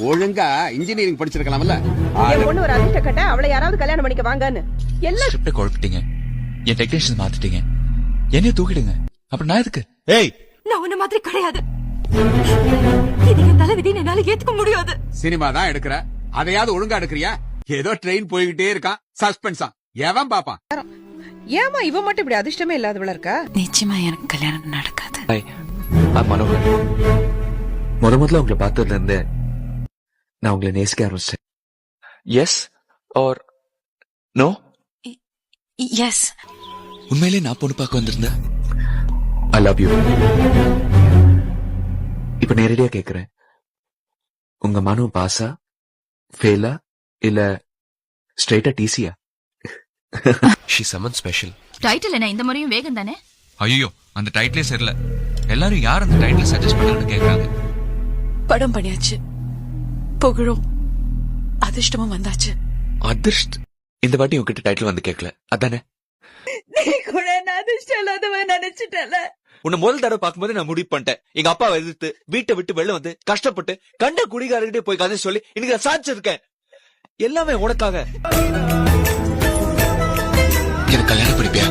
ஒழுங்கா இன்ஜினியரிங் படிச்சிருக்கலாம்ல. என் பொண்ணு ஒரு அதிர்ஷ்ட கட்ட, அவளை யாராவது கல்யாணம் பண்ணிக்க வாங்கன்னு எல்லாம் ஸ்கிரிப்ட குழப்பிட்டீங்க, என் டெக்னீஷியன் மாத்திட்டீங்க, என்னைய தூக்கிடுங்க. அப்புறம் நான் எதுக்கு? ஏய், நான் உன்ன மாதிரி கிடையாது. இது என் தலைவிதி, என்னால ஏத்துக்க முடியாது. சினிமா தான் எடுக்கிற, அதையாவது ஒழுங்கா எடுக்கிறியா? ஏதோ ட்ரெயின் போய்கிட்டே இருக்கான், சஸ்பென்ஸா, எவன் பாப்பான்? ஏமா இவ மட்டும் இப்படி அதிர்ஷ்டமே இல்லாதவளா இருக்கா? நிச்சயமா எனக்கு கல்யாணம் நடக்காது. மனோகர், முதல்ல உங்களை பார்த்ததுல இருந்து நான் உங்களை நேசிக்க ஆரம்பிச்சேன். Yes or no? எஸ். உண்மையிலே நான் பொண்ணு பார்க்க வந்திருந்தேன். I love you. இப்ப நேரடியா கேக்குறேன், உங்க மனு பாஸா, ஃபெயிலா, இல்ல ஸ்ட்ரைட்டா டிசியா? she someone special. டைட்டில் என்ன இந்த முறையும் வேகம் தானே? ஐயோ, அந்த டைட்டிலே சரியில்லை. எல்லாரும் யார் அந்த டைட்டில் சஜஸ்ட் பண்ணாங்கன்னு கேக்குறாங்க. படம் பண்ணியாச்சு, புகழும் அதிர்ஷ்டமும் வந்தாச்சு. அதிர்ஷ்ட் இந்த வாட்டி உங்ககிட்ட டைட்டில் வந்து கேட்கல, அதானே? நீ கூட என்ன அதிர்ஷ்டம் இல்லாதவன் நினைச்சிட்டல. உன்னை முதல் தடவை பார்க்கும்போது நான் முடிவு பண்ணிட்டேன், எங்க அப்பாவை எதிர்த்து வீட்டை விட்டு வெளில வந்து கஷ்டப்பட்டு கண்ட குடிகாரர்கிட்டே போய் கதை சொல்லி இன்னைக்கு நான் சாதிச்சிருக்கேன். எல்லாமே உனக்காக. எனக்கு கல்யாணம் படிப்பியா?